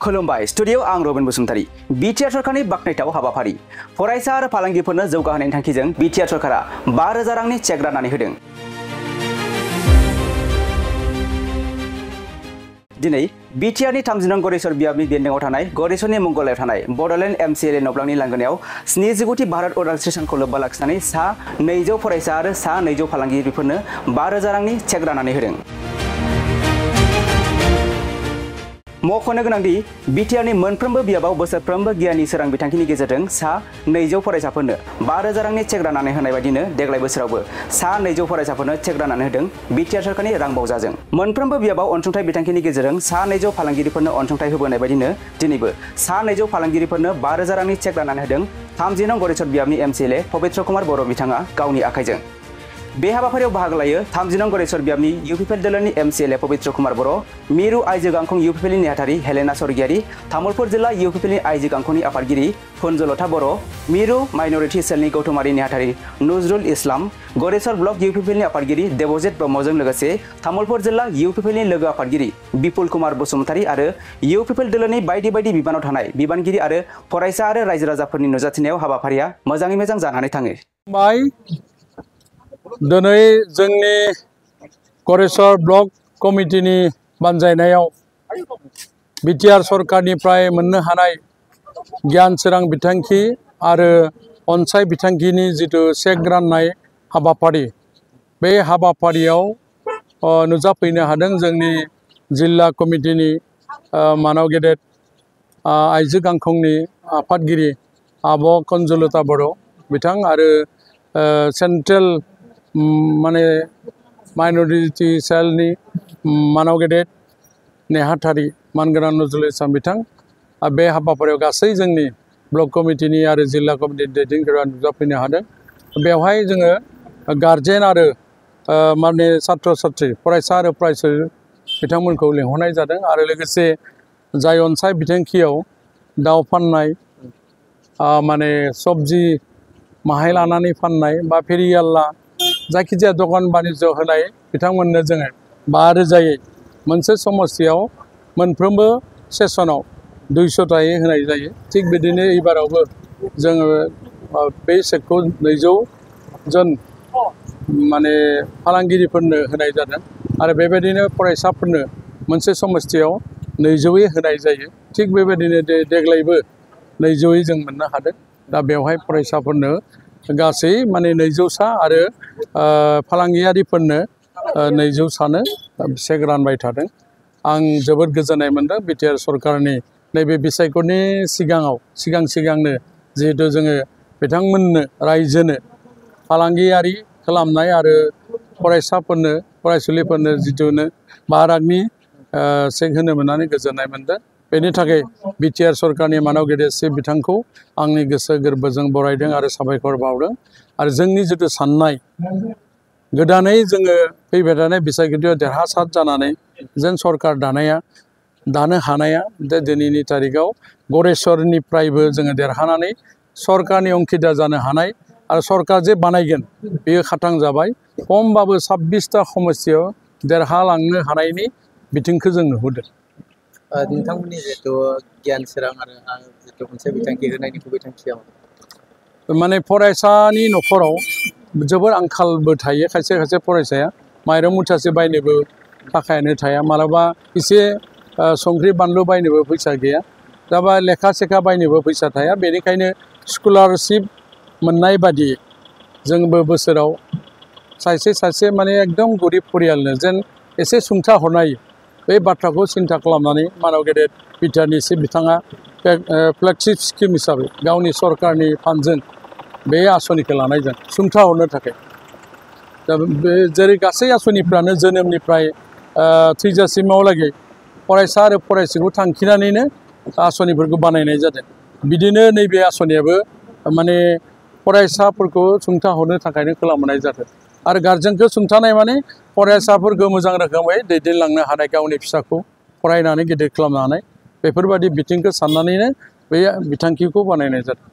खुलुमबाय स्टुडियो आं Robin Basumatary BTR सरकारनि बाखनायथाव हाबाफारि फरायसा आरो फालांगिफोरनो जौगाहोनायनि थांखिजों बिटिआर सरकारा 5,000 रांनि चेक राननानै होदों। दिनै बिटिआरनि 30 नं गरेश्वर बियाबनि बेन्दोंआव थानाय गरेश्वरनि मंगलायाव थानाय बड'लेण्ड एमसिएलए नब्लांनि लांगोनायाव 79थि भारत उदांस्रि सानखौ लोब्बा लाखिनानै सा 200 फरायसा आरो सा 200 फालांगिरिफोरनो 5,000 रांनि चेक राननानै होदों। मख'नो गोनांदि बिटिआरनि मोनफ्रोमबो बियाबाव बोसोरफ्रोमबो गियाननि सोरां बिथांखिनि गेजेरजों सा 200 फरायसाफोरनो 5,000 रांनि चेक राननानै होनाय बायदिनो देग्लाय बोसोरावबो सा 200 फरायसाफोरनो चेक राननानै होदों बिटिआर सरकारनि रां बावजाजों। मोनफ्रोमबो बियाबाव अनसुंथाइ बिथांखिनि गेजेरजों सा 200 फालांगिरिफोरनो अनसुंथाइ होबोनाय बायदिनो दिनैबो सा 200 फालांगिरिफोरनो 5,000 रांनि चेक राननानै होदों 30 नं गरेश्वर बियाबनि एमसिएलए पबित्र कुमार बर' बिथाङा गावनि आखाइजों। बे हाबाफारियाव बाहागो लायो 30 नं गरेश्वर बियाबनि इउपिपिएल दोलोनि एमसिएलए पबित्र कुमार बर', मिरु आइजो गांखं इउपिपिएलनि नेहाथारि हेलेना स्वर्गियारि, तामुलपुर जिल्ला इउपिपिएलनि आइजो गांखंनि आफादगिरि फुनजलता बर', मिरु माइनरिटि सेलनि गौथुमारि नेहाथारि नजरुल इस्लाम, गरेश्वर ब्लक इउपिपिएलनि आफादगिरि देबजित ब्रह्मजों लोगोसे तामुलपुर जिल्ला इउपिपिएलनि लोगो आफादगिरि बिपुल कुमार बसुमतारी आरो इउपिपिएल दोलोनि बायदि बायदि बिबानाव थानाय बिबानगिरि आरो फरायसा आरो रायजो राजाफोरनि नुजाथिनायाव हाबाफारिया मोजाङै मोजां जानानै थाङो। दिनै जोंनि गरेश्वर ब्लक कमिटिनि बानजायनायाव बिटिआर सरकारनिफ्राय मोननो हानाय गियान सोरां बिथांखि आरो अनसाय बिथांखिनि जितु चेक राननाय हाबाफारि बे हाबाफारियाव नुजाफैनो हादों जोंनि जिल्ला कमिटिनि मानाव गेदेर आइजो गांखंनि आफादगिरि आब' फुनजलता बर' बिथां आरो सेन्ट्रेल माने माइनरिटि सेलनि मानाव गेदेर नेहाथारि मानगोनां नजरुल इस्लाम बिथां बे हाबाफारियाव गासै जोंनि ब्लक कमिटिनि आरो जिल्ला कमिटिनि दैदेनगिरिफोरा नुजाफैनो हादों। बेवहाय जोङो गार्जेन आरो माने छात्र छात्री फरायसा आरो फरायसुलि बिथांमोनखौ लिंहरनाय जादों आरो लोगोसे जाय अनसाय बिथांखियाव दाव फाननाय माने सबजि माहाय लानानै फाननाय बा फेरियाल्ला जायखिजाया दखान बानिज्य होनाय बिथांमोननो जोङो 5,000यै मोनसे समस्थियाव मोनफ्रोमबो सेसनाव 200 थायै होनाय जायो। थिग बिदिनो एबारावबो जोङो बे चेकखौ 200 जन माने फालांगिरिफोरनो होनाय जादों आरो बेबायदिनो फरायसाफोरनो मोनसे समस्थियाव 200यै होनाय जायो। थिग बेबायदिनो देग्लायबो 200यै जों मोननो हादों। दा बेवहाय फरायसाफोरनो गासै माने 200 सा आरो फालांगियारिफोरनो 200 सानो चेक रानबाय थादों। आं जोबोद गोजोननाय मोनदों बिटिआर सरकारनि नैबे बिसायख'नि सिगांनो जिहेतु जोङो बिथांमोननो रायजोनो फालांगियारि खालामनाय आरो फरायसाफोरनो फरायसुलिफोरनो जिथुनो 5 लाखनि चेक होनो मोननानै गोजोननाय मोनदों। बेनि थाखाय बिटिआर सरकारनि मानाव गेदेरसिन बिथांखौ आंनि गोसो गोरबोजों बरायदों आरो साबायखर बावदों आरो जोंनि जिथु साननाय गोदानै जोङो फैबाय थानाय बिसायख'थियाव देरहासार जानानै जेन सरकार दानो हानाया दिनैनि तारिखआव गरेश्वरनिफ्रायबो जोङो देरहानानै सरकारनि अंखिदार जानो हानाय आरो सरकार जे बानायगोन बेयो खाथां जाबाय। खमबाबो 26टा समस्थियाव देरहालांनो हानायनि बिथिंखौ जों नुहुरदों। नोंथांमोननि जितु गियान सोरां आरो जितु मोनसे बिथांखि होनायनि गुबै थांखिया माने फरायसानि न'खराव जोबोर आंखालबो थायो। खायसे खायसे फरायसाया माइरं मुथासे बायनोबो थाखायानो थाया, मालाबा एसे संख्रि बानलु बायनोबो फैसा गैया, दाबा लेखा सेखा बायनोबो फैसा थाया। बेनिखायनो स्कलारशिप मोननाय बादि जोंबो बोसोराव सासे माने एकदम गरिब परियालनो जेन एसे सुंथा हरनाय बे बाथ्राखौ सिन्था खालामनानै मानाव गेदेर बिटिआरनि बिथाङा फ्लेगशिप स्किम हिसाबै गावनि सरकारनि फान्डजों बे आसनिखौ लानाय जादों सुंथा हरनो थाखाय। दा बे जेरै गासै आसनिफ्रानो जोनोमनिफ्राय थैजासिमावलागै फरायसा आरो फरायसाखौ थांखिनानैनो आसनिफोरखौ बानायनाय जादों। बिदिनो नैबे आसनियाबो माने फरायसाफोरखौ सुंथा हरनो थाखायनो खालामनाय जादों आरो गार्जेनखौ सुंथानाय माने फरायसाफोरखौ मोजां रोखोमै दैदेनलांनो हानाय, गावनि फिसाखौ फरायनानै गेदेर खालामनो हानाय बेफोरबायदि बिथिंखौ साननानैनो बे बिथांखिखौ बानायनाय जादों।